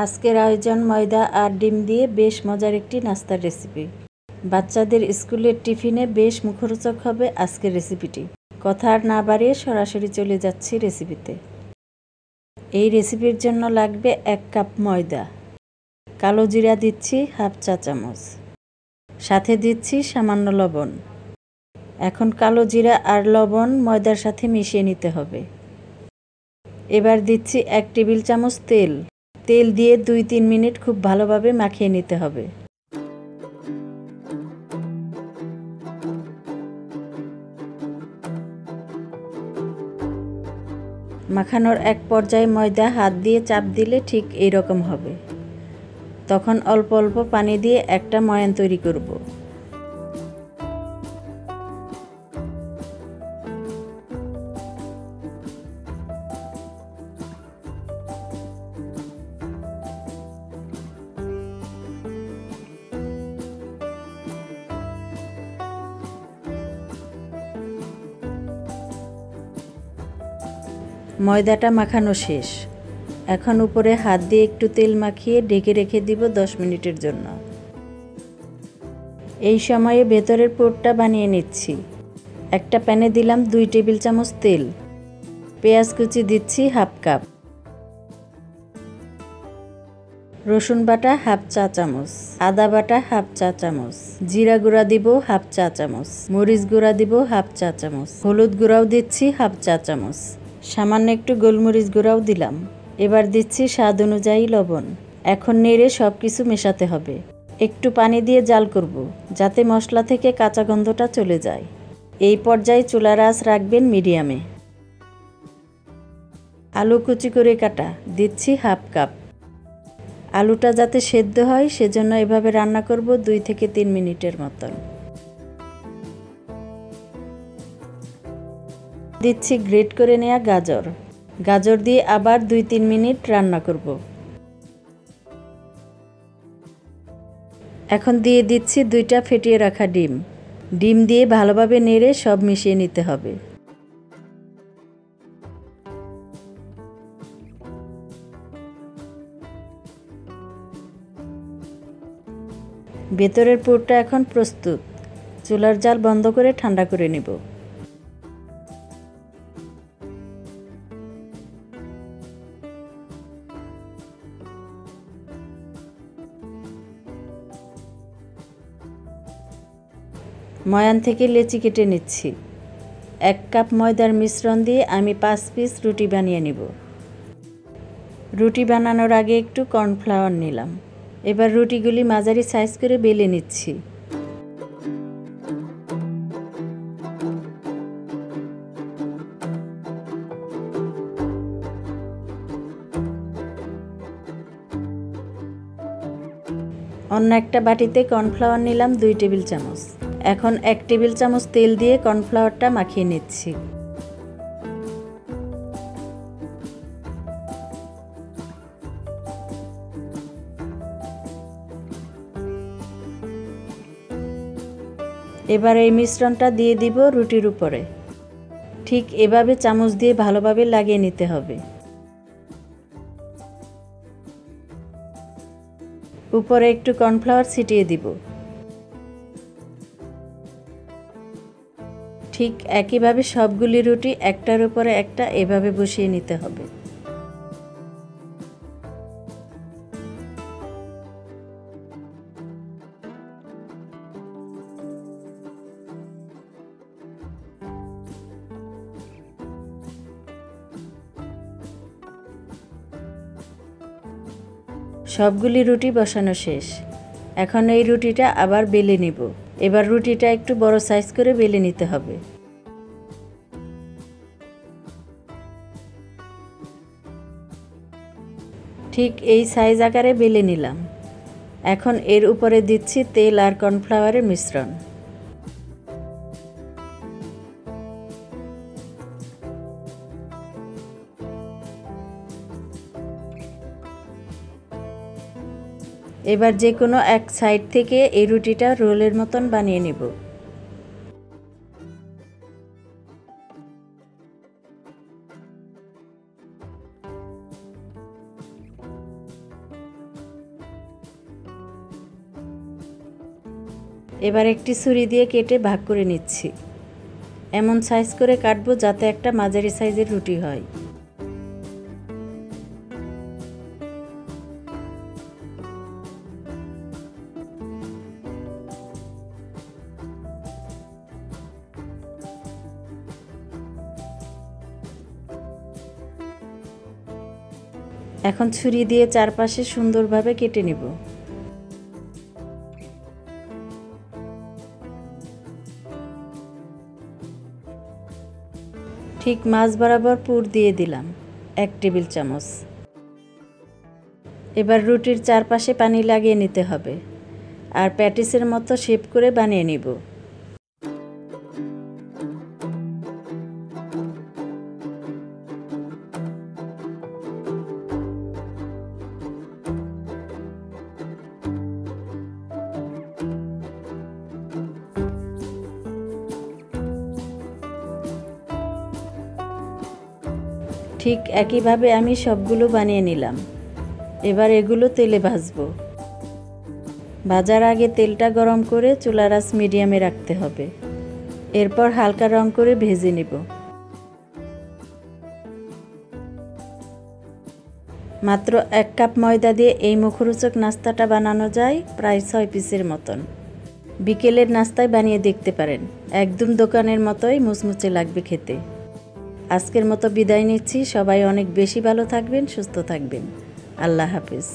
আজকের আয়োজন ময়দা আর ডিম দিয়ে বেশ মজার একটি নাস্তার রেসিপি। বাচ্চাদের স্কুলের টিফিনে বেশ মুখরোচক হবে আজকের রেসিপিটি। কথা আর না বাড়িয়ে সরাসরি চলে যাচ্ছি রেসিপিতে। এই রেসিপির জন্য লাগবে 1 কাপ ময়দা, কালো জিরা দিচ্ছি হাফ চা চামচ, সাথে দিচ্ছি সামান্য লবণ। এখন কালো জিরা আর লবণ ময়দার সাথে মিশিয়ে নিতে হবে। এবার দিচ্ছি 1 টেবিল চামচ তেল। তেল দিয়ে 2-3 মিনিট খুব ভালোভাবে মাখিয়ে নিতে হবে। মাখানোর এক পর্যায়ে ময়দা হাত দিয়ে চাপ দিলে ঠিক এই রকম হবে। তখন অল্প অল্প পানি দিয়ে একটা ময়ান তৈরি করব। ময়দাটা মাখানো শেষ। এখন উপরে হাত দিয়ে একটু তেল মাখিয়ে ঢেকে রেখে দিব 10 মিনিটের জন্য। এই সময়ে ভেতরের পুরটা বানিয়ে নিচ্ছি। একটা প্যানে দিলাম 2 টেবিল চামচ তেল। পেঁয়াজ কুচি দিচ্ছি হাফ কাপ, রসুন বাটা হাফ চা চামচ, আদা বাটা হাফ চা চামচ, জিরা গুঁড়া দিব হাফ চা চামচ, মরিচ গুঁড়া দিব হাফ চা চামচ, হলুদ গুঁড়াও দিচ্ছি হাফ চা চামচ, সামান্য একটু গোলমরিচ গুঁড়াও দিলাম। এবার দিচ্ছি স্বাদ অনুযায়ী লবণ। এখন নেড়ে সব কিছু মেশাতে হবে। একটু পানি দিয়ে জাল করব, যাতে মশলা থেকে কাঁচা গন্ধটা চলে যায়। এই পর্যায়ে চুলার আঁচ রাখবেন মিডিয়ামে। আলু কুচি করে কাটা দিচ্ছি হাফ কাপ। আলুটা যাতে সেদ্ধ হয় সেজন্য এভাবে রান্না করব 2 থেকে 3 মিনিটের মতন। দিচ্ছি গ্রেট করে নেওয়া গাজর। গাজর দিয়ে আবার 2-3 মিনিট রান্না করব। এখন দিয়ে দিচ্ছি 2টা ফেটিয়ে রাখা ডিম। ডিম দিয়ে ভালোভাবে নেড়ে সব মিশিয়ে নিতে হবে। ভেতরের পুরটা এখন প্রস্তুত। চুলার জাল বন্ধ করে ঠান্ডা করে নেব। ময়ান থেকে লেচি কেটে নিচ্ছি। 1 কাপ ময়দার মিশ্রণ দিয়ে আমি 5 পিস রুটি বানিয়ে নিব। রুটি বানানোর আগে একটু কর্নফ্লাওয়ার নিলাম। এবার রুটিগুলি মাঝারি সাইজ করে বেলে নিচ্ছি। অন্য একটা বাটিতে কর্নফ্লাওয়ার নিলাম 2 টেবিল চামচ। এখন 1 টেবিল চামচ তেল দিয়ে কর্নফ্লাওয়ারটা মাখিয়ে নিচ্ছি। এবার এই মিশ্রণটা দিয়ে দিব রুটির উপরে। ঠিক এভাবে চামচ দিয়ে ভালোভাবে লাগিয়ে নিতে হবে। উপরে একটু কর্নফ্লাওয়ার ছিটিয়ে দিব। ঠিক একইভাবে সবগুলি রুটি একটার উপরে একটা এভাবে বসিয়ে নিতে হবে। সবগুলি রুটি বসানো শেষ। এখন এই রুটিটা আবার বেলে নিব। এবার রুটিটা একটু বড় সাইজ করে বেলে নিতে হবে। ঠিক এই সাইজ আকারে বেলে নিলাম। এখন এর উপরে দিচ্ছি তেল আর কর্নফ্লাওয়ারের মিশ্রণ। এবার যে কোনো এক সাইড থেকে এই রুটিটা রোলের মতন বানিয়ে নিব। এবার একটি ছুরি দিয়ে কেটে ভাগ করে নিচ্ছি। এমন সাইজ করে কাটবো যাতে একটা মাঝারি সাইজের রুটি হয়। এখন ছুরি দিয়ে চারপাশে সুন্দরভাবে কেটে নিব। ঠিক মাঝ বরাবর পুর দিয়ে দিলাম 1 টেবিল চামচ। এবার রুটির চারপাশে পানি লাগিয়ে নিতে হবে আর প্যাটিসের মতো শেপ করে বানিয়ে নিব। ঠিক একইভাবে আমি সবগুলো বানিয়ে নিলাম। এবার এগুলো তেলে ভাজবো। ভাজার আগে তেলটা গরম করে চুলার আঁচ মিডিয়ামে রাখতে হবে। এরপর হালকা রং করে ভেজে নিব। মাত্র 1 কাপ ময়দা দিয়ে এই মুখরোচক নাস্তাটা বানানো যায় প্রায় 6 পিসের মতন। বিকেলের নাস্তায় বানিয়ে দেখতে পারেন, একদম দোকানের মতোই মুচমুচে লাগবে খেতে। আজকের মতো বিদায় নিচ্ছি। সবাই অনেক বেশি ভালো থাকবেন, সুস্থ থাকবেন। আল্লাহ হাফেজ।